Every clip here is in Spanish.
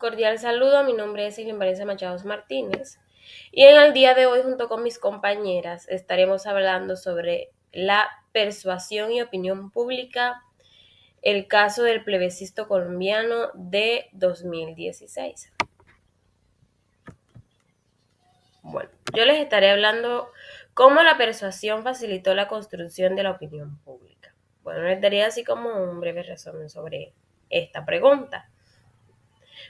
Cordial saludo, mi nombre es Silvia Valencia Machados Martínez y en el día de hoy junto con mis compañeras estaremos hablando sobre la persuasión y opinión pública, el caso del plebiscito colombiano de 2016. Bueno, yo les estaré hablando cómo la persuasión facilitó la construcción de la opinión pública. Bueno, les daría así como un breve resumen sobre esta pregunta.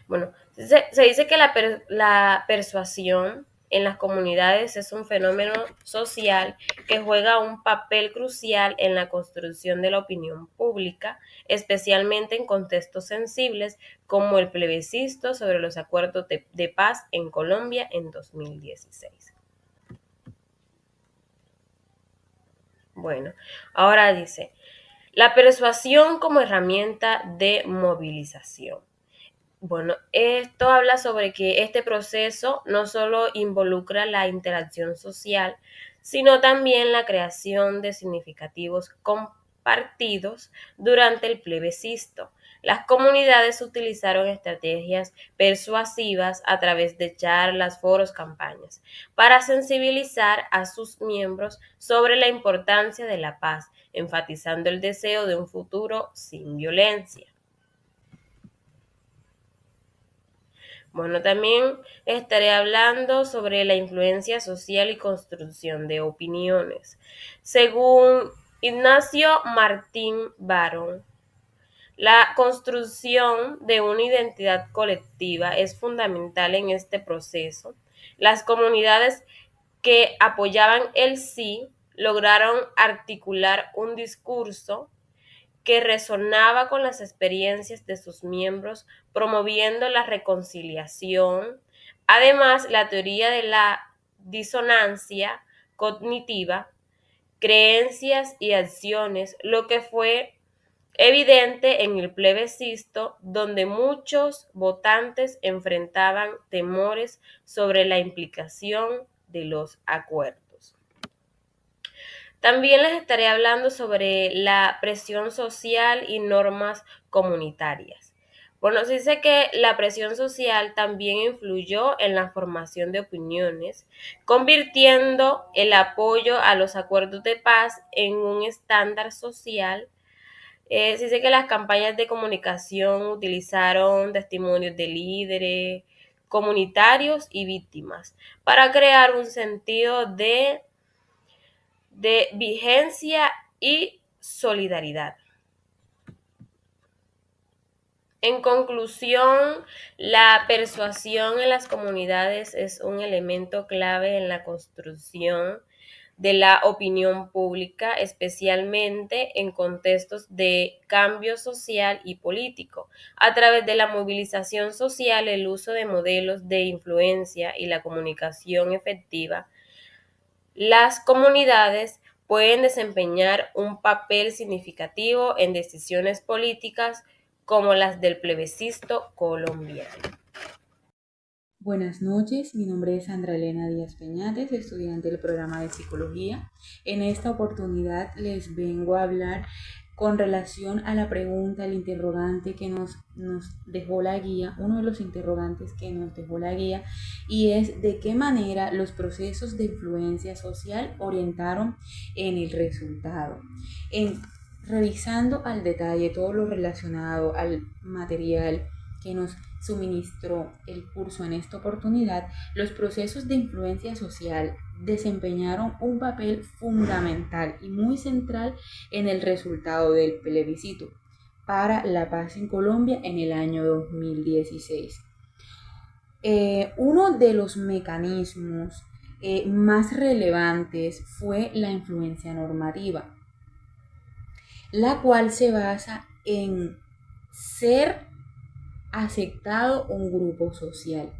Bueno, se dice que la persuasión en las comunidades es un fenómeno social que juega un papel crucial en la construcción de la opinión pública, especialmente en contextos sensibles como el plebiscito sobre los acuerdos de paz en Colombia en 2016. Bueno, ahora dice, la persuasión como herramienta de movilización. Bueno, esto habla sobre que este proceso no solo involucra la interacción social, sino también la creación de significativos compartidos durante el plebiscito. Las comunidades utilizaron estrategias persuasivas a través de charlas, foros, campañas, para sensibilizar a sus miembros sobre la importancia de la paz, enfatizando el deseo de un futuro sin violencia. Bueno, también estaré hablando sobre la influencia social y construcción de opiniones. Según Ignacio Martín Barón, la construcción de una identidad colectiva es fundamental en este proceso. Las comunidades que apoyaban el sí lograron articular un discurso que resonaba con las experiencias de sus miembros, promoviendo la reconciliación. Además, la teoría de la disonancia cognitiva, creencias y acciones, lo que fue evidente en el plebiscito, donde muchos votantes enfrentaban temores sobre la implicación de los acuerdos. También les estaré hablando sobre la presión social y normas comunitarias. Bueno, se dice que la presión social también influyó en la formación de opiniones, convirtiendo el apoyo a los acuerdos de paz en un estándar social. Se dice que las campañas de comunicación utilizaron testimonios de líderes comunitarios y víctimas para crear un sentido de vigencia y solidaridad. En conclusión, la persuasión en las comunidades es un elemento clave en la construcción de la opinión pública, especialmente en contextos de cambio social y político. A través de la movilización social, el uso de modelos de influencia y la comunicación efectiva, las comunidades pueden desempeñar un papel significativo en decisiones políticas como las del plebiscito colombiano. Buenas noches, mi nombre es Sandra Elena Díaz Peñates, estudiante del programa de Psicología. En esta oportunidad les vengo a hablar con relación a la pregunta, el interrogante que nos dejó la guía, uno de los interrogantes que nos dejó la guía, y es de qué manera los procesos de influencia social orientaron en el resultado. Revisando al detalle todo lo relacionado al material que nos suministró el curso en esta oportunidad, los procesos de influencia social desempeñaron un papel fundamental y muy central en el resultado del plebiscito para la paz en Colombia en el año 2016. Uno de los mecanismos más relevantes fue la influencia normativa, la cual se basa en ser aceptado un grupo social.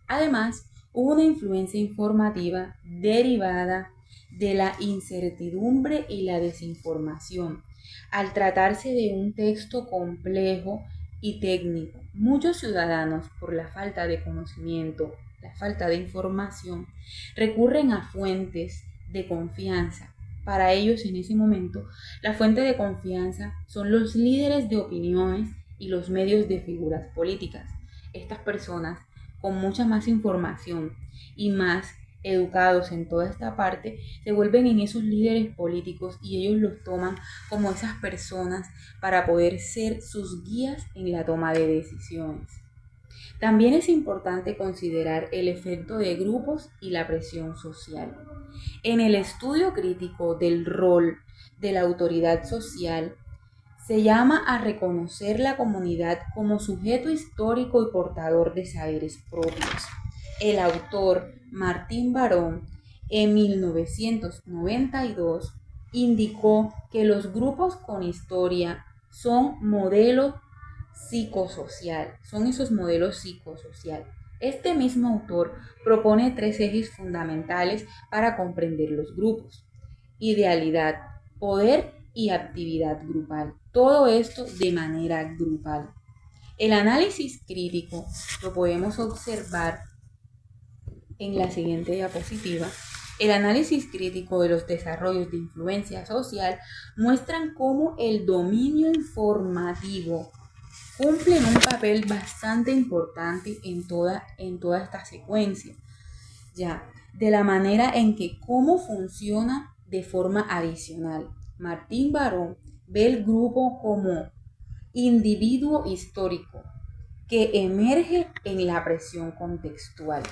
Además, hubo una influencia informativa derivada de la incertidumbre y la desinformación. Al tratarse de un texto complejo y técnico, muchos ciudadanos, por la falta de conocimiento, la falta de información, recurren a fuentes de confianza. Para ellos, en ese momento, la fuente de confianza son los líderes de opiniones y los medios de figuras políticas. estas personas con mucha más información y más educados en toda esta parte, se vuelven en esos líderes políticos y ellos los toman como esas personas para poder ser sus guías en la toma de decisiones. También es importante considerar el efecto de grupos y la presión social. En el estudio crítico del rol de la autoridad social, se llama a reconocer la comunidad como sujeto histórico y portador de saberes propios. El autor Martín Barón, en 1992, indicó que los grupos con historia son modelos psicosocial, son esos modelos psicosocial. Este mismo autor propone 3 ejes fundamentales para comprender los grupos: idealidad, poder y actividad grupal. Todo esto de manera grupal. El análisis crítico lo podemos observar en la siguiente diapositiva. El análisis crítico de los desarrollos de influencia social muestran cómo el dominio informativo cumplen un papel bastante importante en toda esta secuencia, ya, de la manera en que cómo funciona de forma adicional. Martín Barón ve el grupo como individuo histórico que emerge en la presión contextual.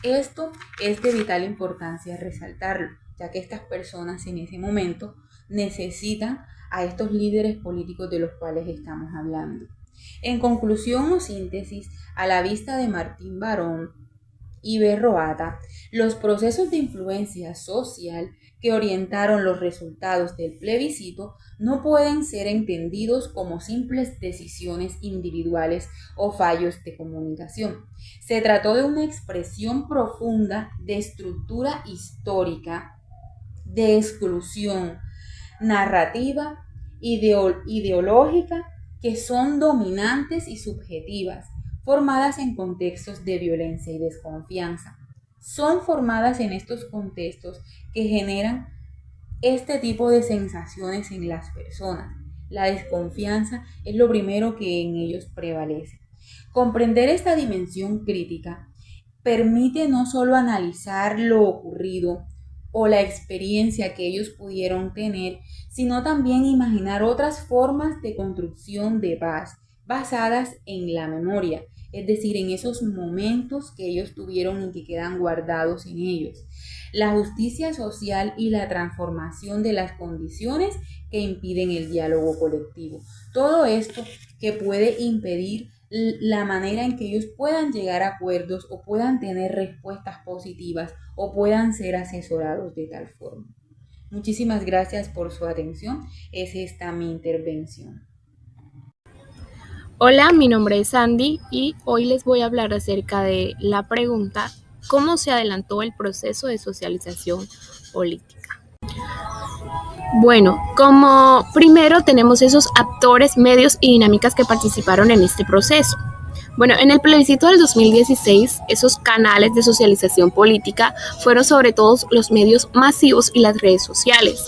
Esto es de vital importancia resaltarlo, ya que estas personas en ese momento necesitan a estos líderes políticos de los cuales estamos hablando. En conclusión o síntesis, a la vista de Martín Barón y Berroata, los procesos de influencia social que orientaron los resultados del plebiscito no pueden ser entendidos como simples decisiones individuales o fallos de comunicación. Se trató de una expresión profunda de estructura histórica, de exclusión narrativa, ideológica, que son dominantes y subjetivas, formadas en contextos de violencia y desconfianza. Son formadas en estos contextos que generan este tipo de sensaciones en las personas. La desconfianza es lo primero que en ellos prevalece. Comprender esta dimensión crítica permite no solo analizar lo ocurrido o la experiencia que ellos pudieron tener, sino también imaginar otras formas de construcción de paz basadas en la memoria, es decir, en esos momentos que ellos tuvieron y que quedan guardados en ellos. La justicia social y la transformación de las condiciones que impiden el diálogo colectivo. Todo esto que puede impedir la manera en que ellos puedan llegar a acuerdos o puedan tener respuestas positivas o puedan ser asesorados de tal forma. Muchísimas gracias por su atención. Es esta mi intervención. Hola, mi nombre es Sandy y hoy les voy a hablar acerca de la pregunta ¿cómo se adelantó el proceso de socialización política? Bueno, como primero tenemos esos actores, medios y dinámicas que participaron en este proceso. Bueno, en el plebiscito del 2016, esos canales de socialización política fueron sobre todo los medios masivos y las redes sociales.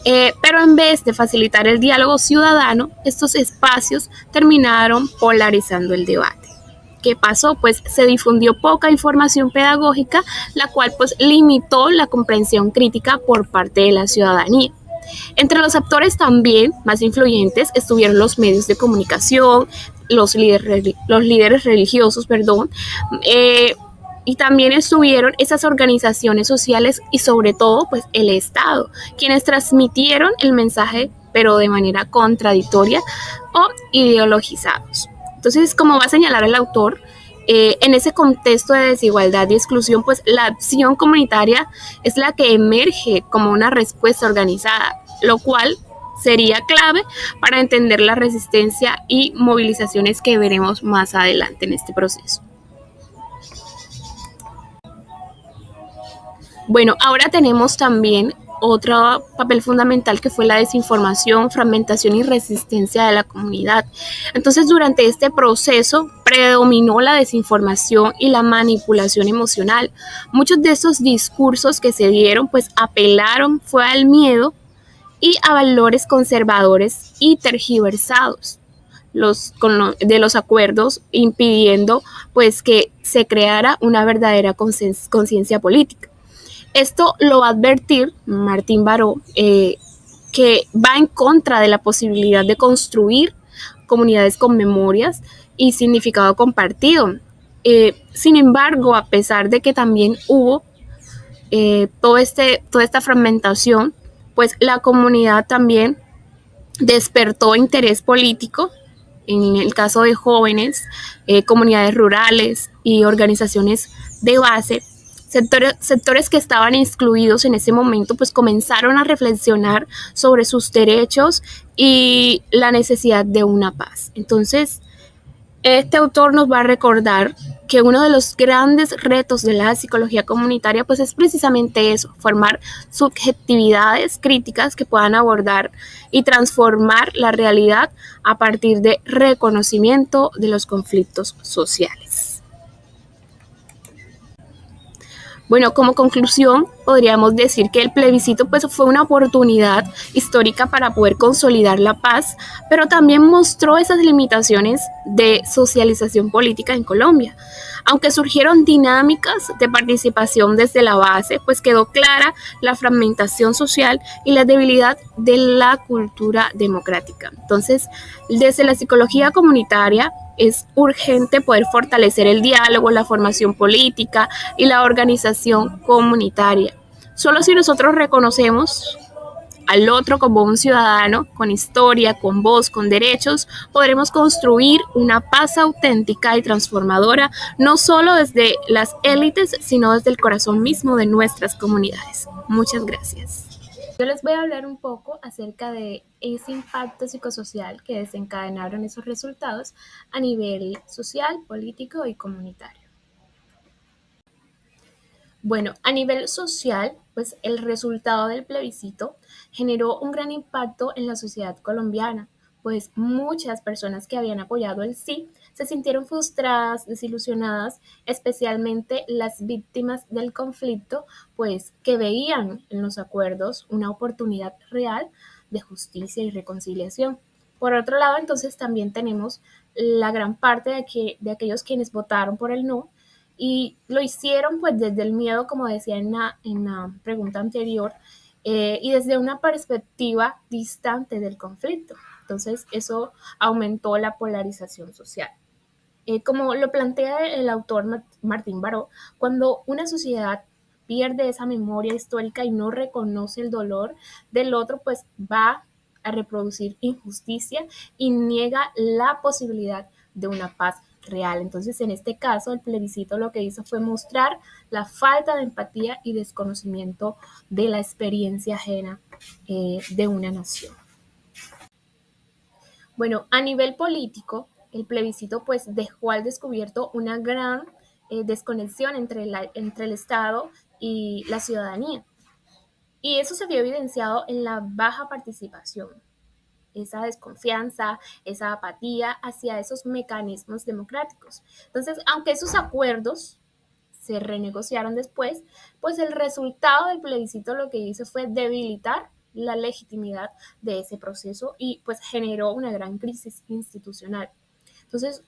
Pero en vez de facilitar el diálogo ciudadano, estos espacios terminaron polarizando el debate. ¿Qué pasó? Pues se difundió poca información pedagógica, la cual pues limitó la comprensión crítica por parte de la ciudadanía. Entre los actores también más influyentes estuvieron los medios de comunicación, los líderes religiosos, y también estuvieron esas organizaciones sociales y sobre todo pues el Estado, quienes transmitieron el mensaje pero de manera contradictoria o ideologizados. Entonces, como va a señalar el autor, en ese contexto de desigualdad y exclusión, pues la acción comunitaria es la que emerge como una respuesta organizada, lo cual sería clave para entender la resistencia y movilizaciones que veremos más adelante en este proceso. Bueno, ahora tenemos también otro papel fundamental que fue la desinformación, fragmentación y resistencia de la comunidad. Entonces, durante este proceso predominó la desinformación y la manipulación emocional. Muchos de esos discursos que se dieron, pues apelaron fue al miedo y a valores conservadores y tergiversados de los acuerdos, impidiendo pues que se creara una verdadera conciencia política. Esto lo va a advertir Martín Baró, que va en contra de la posibilidad de construir comunidades con memorias y significado compartido. Sin embargo, a pesar de que también hubo toda esta fragmentación, pues la comunidad también despertó interés político, en el caso de jóvenes, comunidades rurales y organizaciones de base. Sectores que estaban excluidos en ese momento pues comenzaron a reflexionar sobre sus derechos y la necesidad de una paz. Entonces, este autor nos va a recordar que uno de los grandes retos de la psicología comunitaria pues es precisamente eso, formar subjetividades críticas que puedan abordar y transformar la realidad a partir de reconocimiento de los conflictos sociales. Bueno, como conclusión, podríamos decir que el plebiscito pues, fue una oportunidad histórica para poder consolidar la paz, pero también mostró esas limitaciones de socialización política en Colombia. Aunque surgieron dinámicas de participación desde la base, pues quedó clara la fragmentación social y la debilidad de la cultura democrática. Entonces, desde la psicología comunitaria, es urgente poder fortalecer el diálogo, la formación política y la organización comunitaria. Solo si nosotros reconocemos al otro como un ciudadano, con historia, con voz, con derechos, podremos construir una paz auténtica y transformadora, no solo desde las élites, sino desde el corazón mismo de nuestras comunidades. Muchas gracias. Yo les voy a hablar un poco acerca de ese impacto psicosocial que desencadenaron esos resultados a nivel social, político y comunitario. Bueno, a nivel social, pues el resultado del plebiscito generó un gran impacto en la sociedad colombiana, pues muchas personas que habían apoyado el sí se sintieron frustradas, desilusionadas, especialmente las víctimas del conflicto, pues que veían en los acuerdos una oportunidad real de justicia y reconciliación. Por otro lado, entonces también tenemos la gran parte de aquellos quienes votaron por el no, y lo hicieron pues desde el miedo, como decía en la pregunta anterior, y desde una perspectiva distante del conflicto. Entonces eso aumentó la polarización social. Como lo plantea el autor Martín Baró, cuando una sociedad pierde esa memoria histórica y no reconoce el dolor del otro, pues va a reproducir injusticia y niega la posibilidad de una paz real. Entonces, en este caso, el plebiscito lo que hizo fue mostrar la falta de empatía y desconocimiento de la experiencia ajena de una nación. Bueno, a nivel político, el plebiscito pues dejó al descubierto una gran desconexión entre el Estado y la ciudadanía. Y eso se vio evidenciado en la baja participación, esa desconfianza, esa apatía hacia esos mecanismos democráticos. Entonces, aunque esos acuerdos se renegociaron después, pues el resultado del plebiscito lo que hizo fue debilitar la legitimidad de ese proceso y pues generó una gran crisis institucional. Entonces,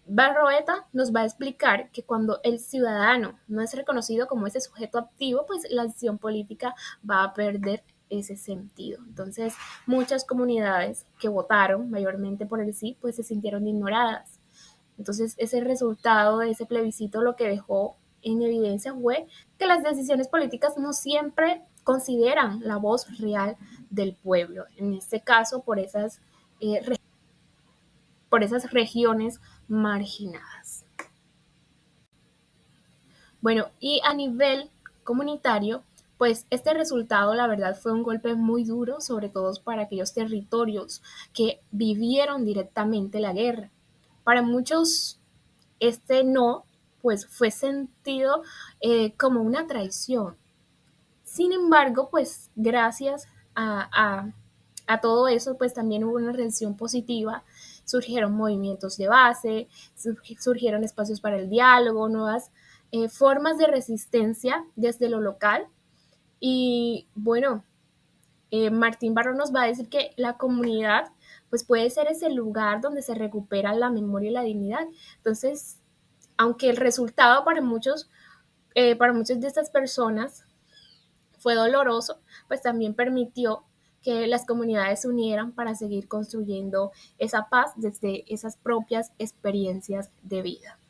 Barroeta nos va a explicar que cuando el ciudadano no es reconocido como ese sujeto activo, pues la acción política va a perder ese sentido. Entonces, muchas comunidades que votaron mayormente por el sí, pues se sintieron ignoradas. Entonces, ese resultado de ese plebiscito lo que dejó en evidencia fue que las decisiones políticas no siempre consideran la voz real del pueblo, en este caso por esas regiones marginadas. Bueno, y a nivel comunitario, pues este resultado la verdad fue un golpe muy duro, sobre todo para aquellos territorios que vivieron directamente la guerra. Para muchos este no, pues fue sentido como una traición. Sin embargo, pues gracias a todo eso, pues también hubo una reacción positiva, surgieron movimientos de base, surgieron espacios para el diálogo, nuevas formas de resistencia desde lo local. Y bueno, Martín Barro nos va a decir que la comunidad pues puede ser ese lugar donde se recupera la memoria y la dignidad. Entonces, Aunque el resultado para muchas de estas personas fue doloroso, pues también permitió que las comunidades se unieran para seguir construyendo esa paz desde esas propias experiencias de vida.